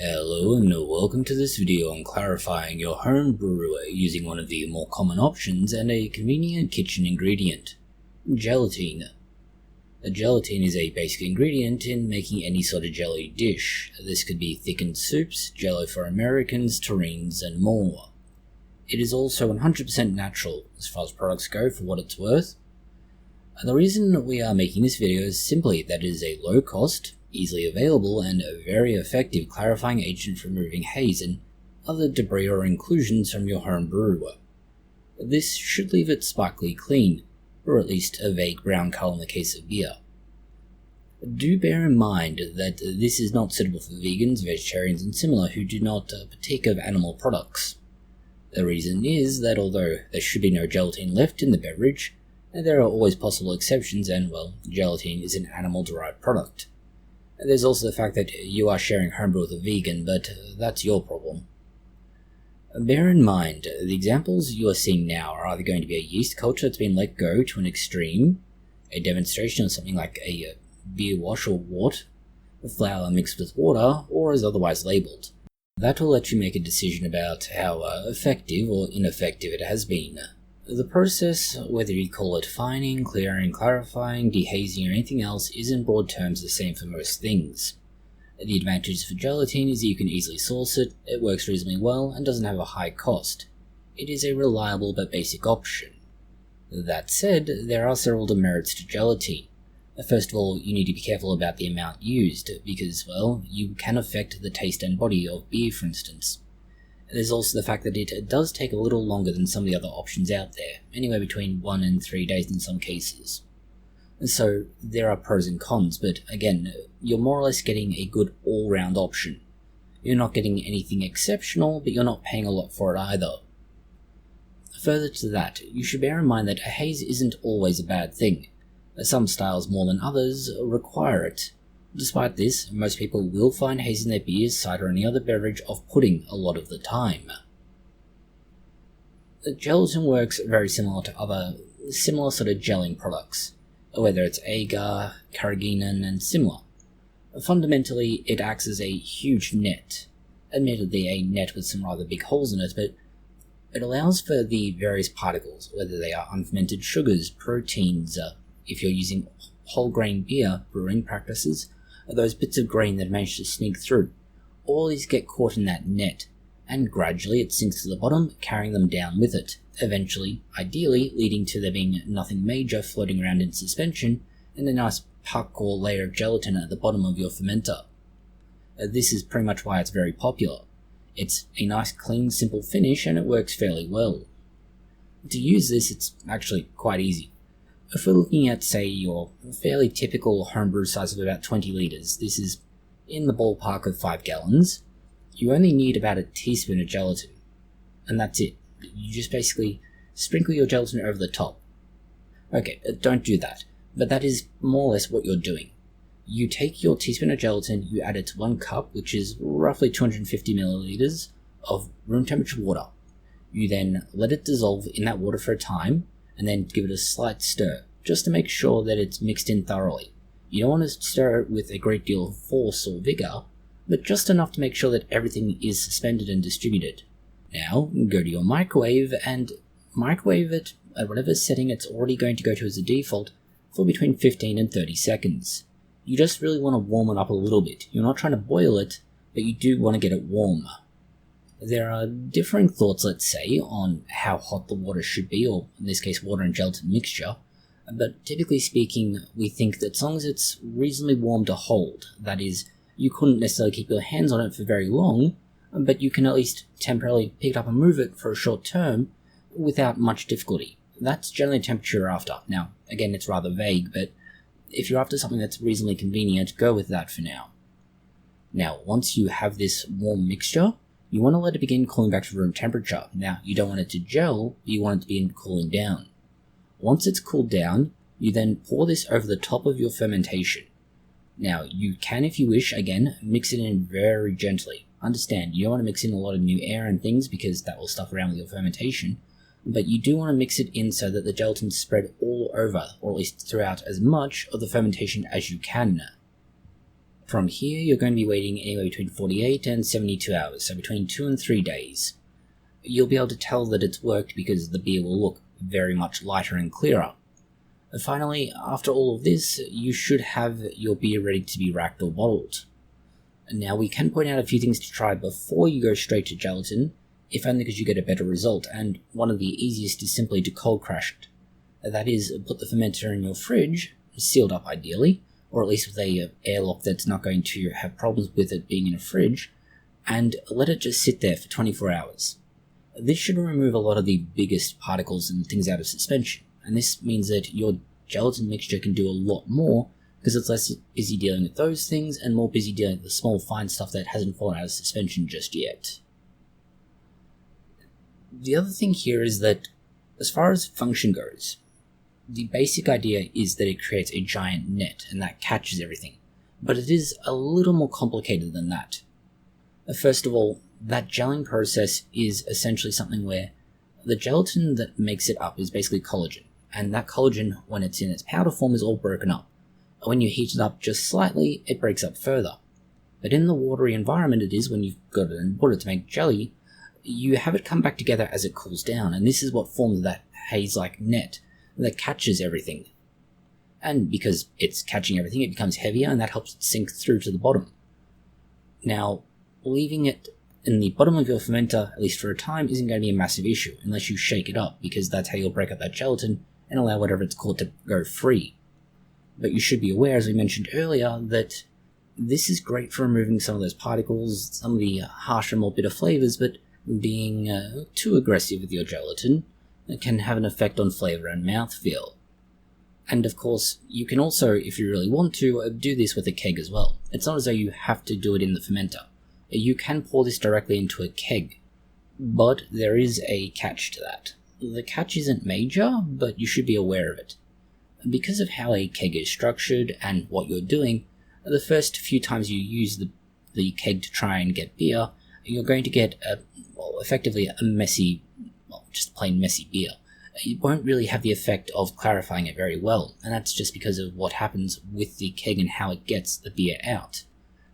Hello and welcome to this video on clarifying your home brew using one of the more common options and a convenient kitchen ingredient, gelatine. A gelatine is a basic ingredient in making any sort of jelly dish. This could be thickened soups, jello for Americans, terrines, and more. It is also 100% natural as far as products go for what it's worth. And the reason we are making this video is simply that it is a low cost, easily available, and a very effective clarifying agent for removing haze and other debris or inclusions from your home brew. This should leave it sparkly clean, or at least a vague brown colour in the case of beer. Do bear in mind that this is not suitable for vegans, vegetarians, and similar who do not partake of animal products. The reason is that although there should be no gelatine left in the beverage, there are always possible exceptions and, well, gelatine is an animal-derived product. There's also the fact that you are sharing homebrew with a vegan, but that's your problem. Bear in mind, the examples you are seeing now are either going to be a yeast culture that's been let go to an extreme, a demonstration of something like a beer wash or wort, a flour mixed with water, or as otherwise labelled. That will let you make a decision about how effective or ineffective it has been. The process, whether you call it fining, clearing, clarifying, dehazing, or anything else, is in broad terms the same for most things. The advantage for gelatine is that you can easily source it, it works reasonably well, and doesn't have a high cost. It is a reliable but basic option. That said, there are several demerits to gelatine. First of all, you need to be careful about the amount used, because, well, you can affect the taste and body of beer, for instance. There's also the fact that it does take a little longer than some of the other options out there, anywhere between 1 and 3 days in some cases. So there are pros and cons, but again, you're more or less getting a good all-round option. You're not getting anything exceptional, but you're not paying a lot for it either. Further to that, you should bear in mind that a haze isn't always a bad thing. Some styles more than others require it. Despite this, most people will find haze in their beers, cider, or any other beverage off-putting a lot of the time. Gelatin works very similar to other similar sort of gelling products, whether it's agar, carrageenan, and similar. Fundamentally, it acts as a huge net. Admittedly, a net with some rather big holes in it, but it allows for the various particles, whether they are unfermented sugars, proteins, if you're using whole grain beer brewing practices, those bits of grain that manage to sneak through. All these get caught in that net, and gradually it sinks to the bottom, carrying them down with it, eventually, ideally, leading to there being nothing major floating around in suspension, and a nice puck or layer of gelatin at the bottom of your fermenter. This is pretty much why it's very popular. It's a nice, clean, simple finish, and it works fairly well. To use this, it's actually quite easy. If we're looking at, say, your fairly typical homebrew size of about 20 litres, this is in the ballpark of 5 gallons, you only need about a teaspoon of gelatin. And that's it. You just basically sprinkle your gelatin over the top. Okay, don't do that, but that is more or less what you're doing. You take your teaspoon of gelatin, you add it to 1 cup, which is roughly 250 millilitres of room temperature water. You then let it dissolve in that water for a time, and then give it a slight stir, just to make sure that it's mixed in thoroughly. You don't want to stir it with a great deal of force or vigour, but just enough to make sure that everything is suspended and distributed. Now, go to your microwave and microwave it at whatever setting it's already going to go to as a default for between 15 and 30 seconds. You just really want to warm it up a little bit. You're not trying to boil it, but you do want to get it warm. There are differing thoughts, let's say, on how hot the water should be, or in this case water and gelatin mixture, but typically speaking, we think that as long as it's reasonably warm to hold, that is, you couldn't necessarily keep your hands on it for very long, but you can at least temporarily pick it up and move it for a short term without much difficulty. That's generally the temperature you're after. Now, again, it's rather vague, but if you're after something that's reasonably convenient, go with that for now. Now, once you have this warm mixture, you want to let it begin cooling back to room temperature. Now, you don't want it to gel, but you want it to begin cooling down. Once it's cooled down, you then pour this over the top of your fermentation. Now, you can, if you wish, again, mix it in very gently. Understand, you don't want to mix in a lot of new air and things because that will stuff around with your fermentation, but you do want to mix it in so that the gelatin's spread all over, or at least throughout as much of the fermentation as you can. From here, you're going to be waiting anywhere between 48 and 72 hours, so between 2 and 3 days. You'll be able to tell that it's worked because the beer will look very much lighter and clearer. And finally, after all of this, you should have your beer ready to be racked or bottled. Now, we can point out a few things to try before you go straight to gelatin, if only because you get a better result, and one of the easiest is simply to cold crash it. That is, put the fermenter in your fridge, sealed up ideally, or at least with a airlock that's not going to have problems with it being in a fridge, and let it just sit there for 24 hours. This should remove a lot of the biggest particles and things out of suspension, and this means that your gelatin mixture can do a lot more because it's less busy dealing with those things and more busy dealing with the small fine stuff that hasn't fallen out of suspension just yet. The other thing here is that, as far as function goes, the basic idea is that it creates a giant net and that catches everything, but it is a little more complicated than that. First of all, that gelling process is essentially something where the gelatin that makes it up is basically collagen, and that collagen, when it's in its powder form, is all broken up. When you heat it up just slightly, it breaks up further. But in the watery environment it is when you've got it in water to make jelly, you have it come back together as it cools down, and this is what forms that haze-like net that catches everything. And because it's catching everything, it becomes heavier, and that helps it sink through to the bottom. Now, leaving it in the bottom of your fermenter, at least for a time, isn't going to be a massive issue, unless you shake it up, because that's how you'll break up that gelatin and allow whatever it's called to go free. But you should be aware, as we mentioned earlier, that this is great for removing some of those particles, some of the harsher, more bitter flavors, but being too aggressive with your gelatin can have an effect on flavor and mouthfeel. And of course, you can also, if you really want to, do this with a keg as well. It's not as though you have to do it in the fermenter. You can pour this directly into a keg, but there is a catch to that. The catch isn't major, but you should be aware of it. Because of how a keg is structured and what you're doing, the first few times you use the keg to try and get beer, you're going to get effectively a messy, just plain messy beer. It won't really have the effect of clarifying it very well, and that's just because of what happens with the keg and how it gets the beer out.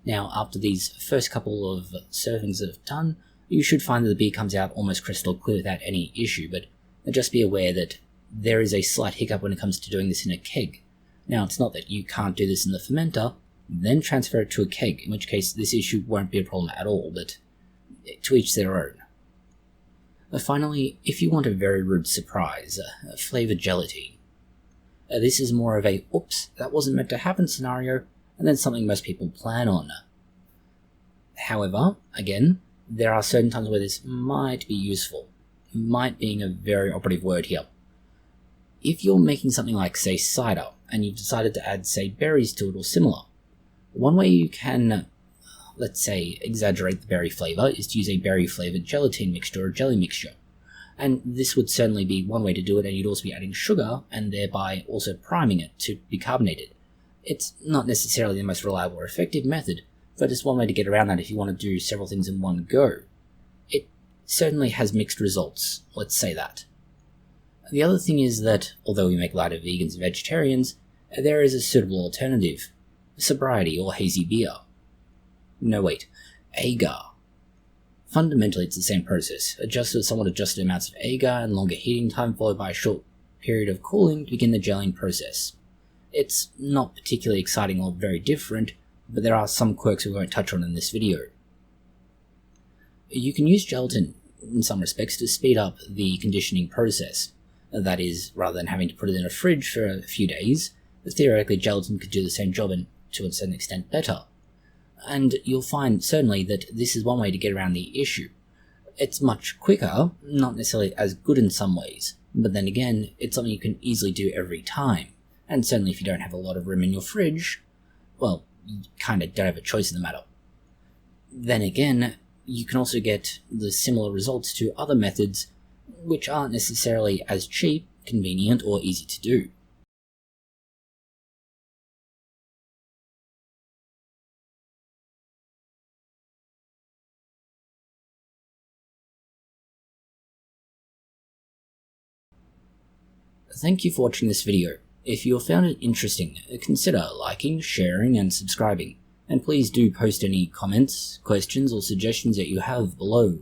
Now, after these first couple of servings that have done, you should find that the beer comes out almost crystal clear without any issue, but just be aware that there is a slight hiccup when it comes to doing this in a keg. Now, it's not that you can't do this in the fermenter, then transfer it to a keg, in which case this issue won't be a problem at all, but to each their own. Finally, if you want a very rude surprise, flavored gelatine. This is more of a oops, that wasn't meant to happen scenario, and then something most people plan on. However, again, there are certain times where this might be useful. Might being a very operative word here. If you're making something like, say, cider, and you've decided to add, say, berries to it or similar, one way you can, let's say, exaggerate the berry flavour is to use a berry-flavoured gelatine mixture or jelly mixture. And this would certainly be one way to do it, and you'd also be adding sugar, and thereby also priming it to be carbonated. It's not necessarily the most reliable or effective method, but it's one way to get around that if you want to do several things in one go. It certainly has mixed results, let's say that. The other thing is that, although we make light of vegans and vegetarians, there is a suitable alternative. Sobriety or hazy beer. No wait, agar. Fundamentally it's the same process, somewhat adjusted amounts of agar and longer heating time followed by a short period of cooling to begin the gelling process. It's not particularly exciting or very different, but there are some quirks we won't touch on in this video. You can use gelatin, in some respects, to speed up the conditioning process. That is, rather than having to put it in a fridge for a few days, theoretically gelatin could do the same job and to a certain extent better. And you'll find certainly that this is one way to get around the issue. It's much quicker, not necessarily as good in some ways, but then again, it's something you can easily do every time. And certainly if you don't have a lot of room in your fridge, well, you kind of don't have a choice in the matter. Then again, you can also get the similar results to other methods which aren't necessarily as cheap, convenient, or easy to do. Thank you for watching this video. If you found it interesting, consider liking, sharing, and subscribing. And please do post any comments, questions, or suggestions that you have below.